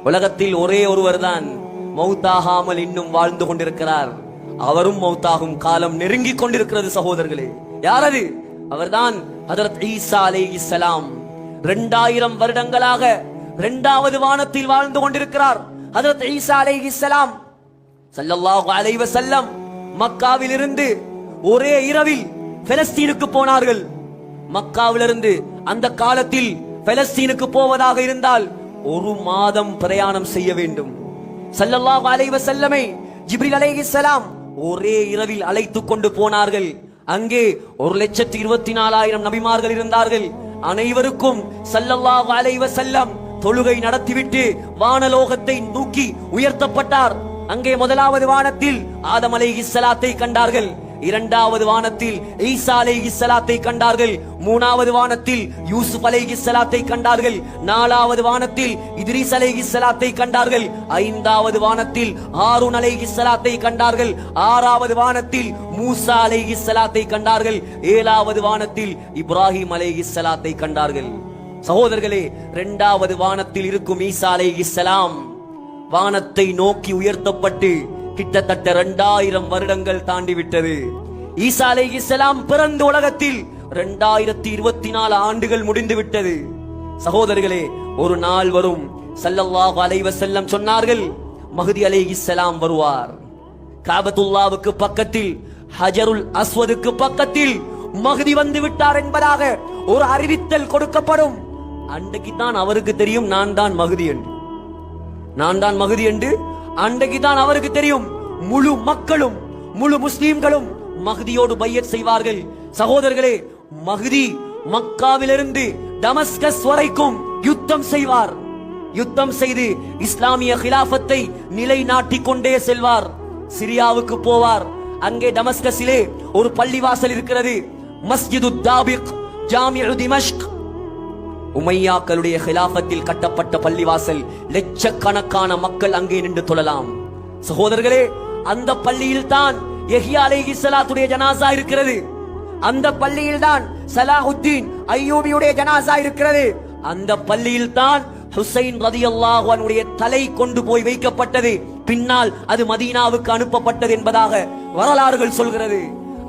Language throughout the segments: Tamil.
உலகத்தில் ஒரே ஒருவர் தான் மௌத்தாகாமல் இன்னும் வாழ்ந்து கொண்டிருக்கிறார். அவரும் மௌத்தாகும் காலம் நெருங்கிக் கொண்டிருக்கிறது சகோதரர்களே. யார் அது? அவர்தான் ஹஜ்ரத் ஈசா அலைஹிஸ்ஸலாம். 2000 வருடங்களாக 2வது வானத்தில் வாழ்ந்து கொண்டிருக்கிறார் ஹஜ்ரத் ஈசா அலைஹிஸ்ஸலாம். ஸல்லல்லாஹு அலைஹி வஸல்லம் மக்காவிலிருந்து ஒரே இரவில் பலஸ்தீனுக்கு போனார்கள். மக்காவிலிருந்து அந்த காலத்தில் பலஸ்தீனுக்கு போவதாக இருந்தால் 1 மாதம் பிரயாணம் செய்ய வேண்டும். ஸல்லல்லாஹு அலைஹி வஸல்லமை ஜிப்ரீல் அலைஹிஸ்ஸலாம் ஒரே இரவில் அழைத்துக் கொண்டு போனார்கள். அங்கே 1,24,000 நபிமார்கள் இருந்தார்கள். அனைவருக்கும் ஸல்லல்லாஹு அலைஹி வஸல்லம் தொழுகை நடத்திவிட்டு வானலோகத்தை நோக்கி உயர்த்தப்பட்டார். அங்கே 1வது வானத்தில் ஆதம் அலைஹிஸ்ஸலாத்தை கண்டார்கள். 2வது வானத்தில் ஈசா அலைஹிஸ்ஸலாத்தை கண்டார்கள். 3வது வானத்தில் யூசுப் அலைஹிஸ்ஸலாத்தை கண்டார்கள். 4வது வானத்தில் இத்ரீஸ் அலைஹிஸ்ஸலாத்தை கண்டார்கள். 5வது வானத்தில் ஹாரூன் அலைஹிஸ்ஸலாத்தை கண்டார்கள். 6வது வானத்தில் மூசா அலைஹிஸ்ஸலாத்தை கண்டார்கள். 7வது வானத்தில் இப்ராஹிம் அலைஹிஸ்ஸலாத்தை கண்டார்கள். சகோதரர்களே, 2வது வானத்தில் இருக்கும் ஈசா அலைஹிஸ்ஸலாம் வானத்தை நோக்கி உயர்த்தப்பட்டு கிட்டத்தட்ட 2000 வருடங்கள் தாண்டிவிட்டது. ஈசா அலைஹிஸ்ஸலாம் பிறந்த உலகத்தில் 2024 ஆண்டுகள் முடிந்து விட்டது. சகோதரர்களே, ஒரு நாள் வரும், ஸல்லல்லாஹு அலைஹி வஸல்லம் சொன்னார்கள், மஹ்தி அலைஹிஸ்ஸலாம் வருவார். காபத்துல்லாவுக்கு பக்கத்தில் ஹஜருல் அஸ்வதுக்கு பக்கத்தில் மஹ்தி வந்து விட்டார் என்பதாக ஒரு அறிவித்தல் கொடுக்கப்படும். அன்றைக்கு தான் அவருக்கு தெரியும் நான் தான் மஹ்தி என்று. அன்றைக்கு தான் அவருக்கு தெரியும். முழு மக்களும் முழு முஸ்லிம்களும் மஹ்தியோடு பையத் செய்வார்கள். சகோதரர்களே, மஹ்தி மக்காவிலிருந்து டமஸ்கஸ் வரைக்கும் யுத்தம் செய்வார். யுத்தம் செய்து இஸ்லாமிய கிலாபத்தை நிலைநாட்டிக் கொண்டே செல்வார். சிரியாவுக்கு போவார். அங்கே டமஸ்கஸிலே ஒரு பள்ளிவாசல் இருக்கிறது, மஸ்ஜிது தாபிக், ஜாமிஉ திமஷ்க். உமையாக்களுடைய கிலாபத்தில் கட்டப்பட்ட பள்ளிவாசல். லட்சக்கணக்கான மக்கள் அங்கே நின்று தொழலாம். சகோதரர்களே, அந்த பள்ளியில் தான் யஹ்யா அலைஹிஸ்ஸலாத்துடைய ஜனாசா இருக்கிறது. அந்த பள்ளியில் தான் ஸலாஹுத்தீன் அய்யூபியுடைய ஜனாசா இருக்கிறது. அந்த பள்ளியில் தான் ஹுசைன் ரலியல்லாஹு அன்ஹுடைய தலை கொண்டு போய் வைக்கப்பட்டது. பின்னால் அது மதீனாவுக்கு அனுப்பப்பட்டது என்பதாக வரலாறுகள் சொல்கிறது.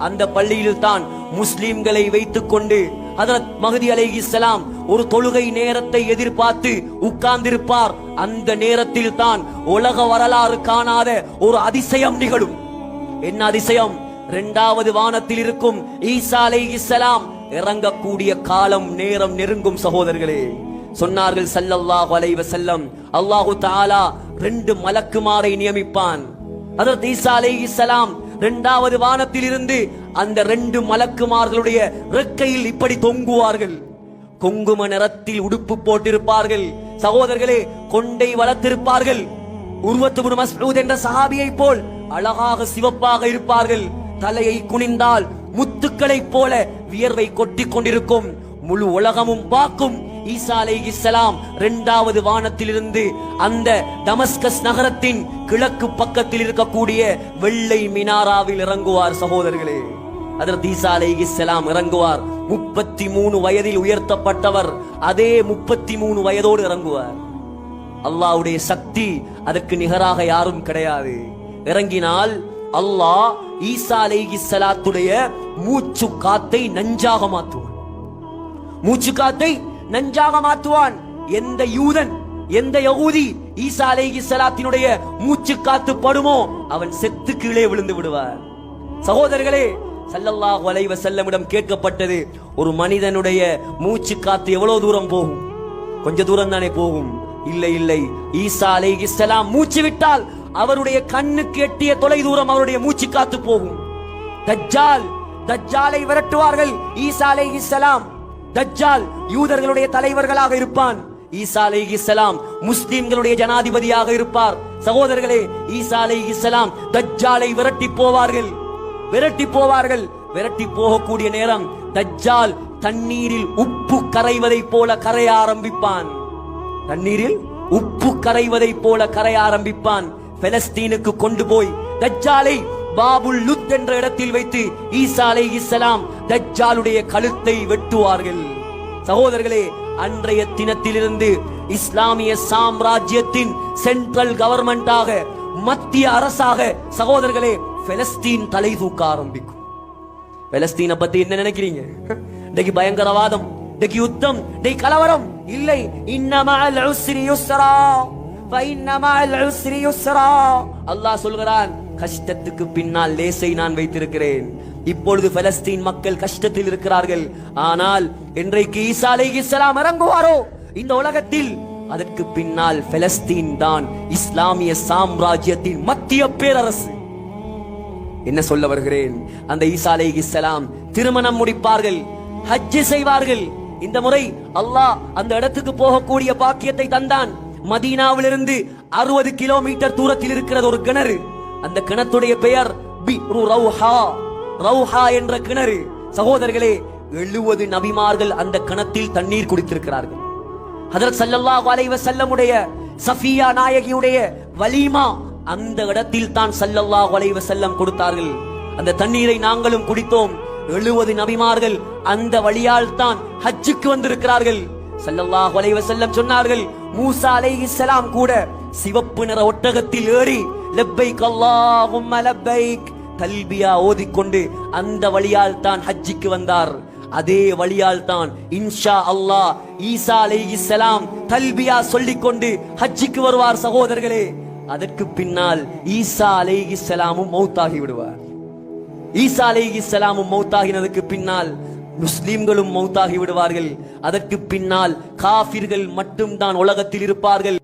அந்த பள்ளியில் தான் முஸ்லிம்களை வைத்துக் கொண்டு ஹஜ்ரத் மஹ்தி அலைஹிஸ்ஸலாம் ஒரு தொழுகை நேரத்தை எதிர்பார்த்து உட்கார்ந்திருப்பார். அந்த நேரத்தில் தான் உலக வரலாறு காணாத ஒரு அதிசயம் நிகழும். என்ன அதிசயம்? 2வது வானத்தில் இருக்கும் ஈசா அலைஹிஸ்ஸலாம் இறங்கக்கூடிய காலம் நேரம் நெருங்கும். சகோதரர்களே, சொன்னார்கள் ஸல்லல்லாஹு அலைஹி வஸல்லம், அல்லாஹு தஆலா 2 மலக்குமாரை நியமிப்பான். ஹஜ்ரத் ஈசா அலைஹிஸ்ஸலாம் 2வது வானத்தில் இருந்து அந்த 2 மலக்குமார்களுடைய ரெக்கையில் இப்படி தொங்குவார்கள். குங்கும நிறத்தில் உடுப்பு போட்டிருப்பார்கள். சகோதரர்களே, கொண்டை வளர்த்திருப்பார்கள். உர்வத் இப்னு மஸ்ஊத் என்ற சஹாபியை போல் அழகாக சிவப்பாக இருப்பார்கள். தலையை குனிந்தால் முத்துக்களை போல வியர்வை கொட்டிக் கொண்டிருக்கும். முழு உலகமும் பார்க்கும். ஈசா அலைஹிஸ்ஸலாம் 2வது வானத்தில் இருந்து அந்த டமஸ்கஸ் நகரத்தின் கிழக்கு பக்கத்தில் இருக்கக்கூடிய வெள்ளை மினாராவில் இறங்குவார். சகோதரர்களே, ஹஜ்ரத் ஈசா அலைஹிஸ்ஸலாம் இறங்குவார். 33 வயதில் உயர்த்தப்பட்டவர் அதே 33 வயதோடு இறங்குவார். அல்லாஹ்வுடைய சக்தி அதற்கு நிகராக யாரும் கிடையாது. இறங்கினால் அல்லாஹ் ஈசா அலைஹிஸ்ஸலாத்துடைய மூச்சு காத்தை நஞ்சாக மாற்றுவான். மூச்சு காத்தை நஞ்சாக மாற்றுவான். எந்த யூதன், எந்த யகூதி ஈசா அலைஹிஸ்ஸலாத்தினுடைய மூச்சு காத்து படுமோ அவன் செத்து கீழே விழுந்து விடுவார். சகோதரர்களே, ஸல்லல்லாஹு அலைஹி வஸல்லமிடம் கேட்கப்பட்டது, ஒரு மனிதனுடைய மூச்சு காத்து எவ்வளவு தூரம் போகும்? கொஞ்ச தூரம் தானே போகும். இல்லை, ஈசா அலைஹிஸ்ஸலாம் மூச்சு விட்டால் அவருடைய கண்ணுக்கு எட்டிய தொலை தூரம் அவருடைய மூச்சு காத்து போகும். தஜ்ஜாலை விரட்டுவார்கள் ஈசா அலைஹிஸ்ஸலாம். தஜ்ஜால் யூதர்களுடைய தலைவர்களாக இருப்பான். ஈசா அலைஹிஸ்ஸலாம் முஸ்லிம்களுடைய ஜனாதிபதியாக இருப்பார். சகோதரர்களே, ஈசா அலைஹிஸ்ஸலாம் தஜ்ஜாலை விரட்டி போவார்கள். விரட்டி போகக்கூடிய நேரம் தஜ்ஜால் தண்ணீரில் உப்பு கரைவதை போல கரைய ஆரம்பிப்பான். பலஸ்தீனுக்கு கொண்டு போய் தஜ்ஜாலை பாபுல் லுத் என்ற இடத்தில் வைத்து ஈசா அலைஹிஸ்ஸலாம் தஜ்ஜாலுடைய கழுத்தை வெட்டுவார்கள். சகோதரர்களே, அன்றைய தினத்திலிருந்து இஸ்லாமிய சாம்ராஜ்யத்தின் சென்ட்ரல் கவர்மெண்டாக, மத்திய அரசாக சகோதரர்களே பலஸ்தீன் தலை தூக்க ஆரம்பிக்கும். பலஸ்தீனை பத்தி என்ன நினைக்கிறீங்க? இன்னைக்கு பயங்கரவாதம், இன்னைக்கு யுத்தம், இன்னைக்கு கலவரம் இல்லை. இன்னமஅல் உஸ்ரி யுஸ்ரா ஃபஇன்னமஅல் உஸ்ரி யுஸ்ரா. அல்லாஹ் சொல்கிறான், கஷ்டத்துக்கு பின்னால் லேசை நான் வைத்திருக்கிறேன். இப்பொழுது பலஸ்தீன் மக்கள் கஷ்டத்தில் இருக்கிறார்கள். ஆனால் இன்றைக்கு ஈசா அலைஹிஸ்ஸலாம் இறங்குவாரோ இந்த உலகத்தில், அதற்கு பின்னால் பலஸ்தீன் தான் இஸ்லாமிய சாம்ராஜ்யத்தின் மத்திய பேரரசு. என்ன சொல்ல வருகிறேன்? அந்த ஈசா அலைஹிஸ்ஸலாம் திருமணம் முடிப்பார்கள், ஹஜ் செய்வார்கள். இந்த முறை அல்லாஹ் அந்த இடத்துக்கு போகக்கூடிய பாக்கியத்தை தந்தான். மதீனாவிலிருந்து 60 கிலோமீட்டர் தூரத்தில் இருக்கிறது ஒரு கிணறு. அந்த கிணத்துடைய பெயர் பிரு ரௌஹா. ரௌஹா என்ற கிணறு. சகோதரர்களே, 70 நபிமார்கள் அந்த கிணத்தில் தண்ணீர் குடித்திருக்கிறார்கள். ஹஜ்ரத் ஸல்லல்லாஹு அலைஹி வஸல்லமுடைய சஃபியா நாயகியுடைய வலீமா அந்த இடத்தில் தான் ஸல்லல்லாஹு அலைஹி வஸல்லம் கொடுத்தார்கள். அந்த தண்ணீரை நாங்களும் குடித்தோம். 70 நபிமார்கள் அந்த வழியால் தான் ஹஜ்ஜுக்கு வந்திருக்கிறார்கள். ஸல்லல்லாஹு அலைஹி வஸல்லம் சொன்னார்கள், மூசா அலைஹிஸ்ஸலாம் கூட சிவப்பு நிற ஒட்டகத்தில் ஏறி லப்பைக் அல்லாஹும்ம லப்பைக் தல்பியா ஓதிக்கொண்டு அந்த வழியால் தான் ஹஜ்ஜுக்கு வந்தார். அதே வழியால் தான் இன்ஷா அல்லாஹ் ஈசா அலைஹிஸ்ஸலாம் தல்பியா சொல்லிக்கொண்டு ஹஜ்ஜுக்கு வருவார். சகோதரர்களே, அதற்கு பின்னால் ஈசா அலைஹிஸ்ஸலாமும் மௌத்தாகி விடுவார். ஈசா அலைஹிஸ்ஸலாமும் மௌத்தாகினதுக்கு பின்னால் முஸ்லிம்களும் மௌத்தாகி விடுவார்கள். அதற்கு பின்னால் காஃபிர்கள் மட்டும்தான் உலகத்தில் இருப்பார்கள்.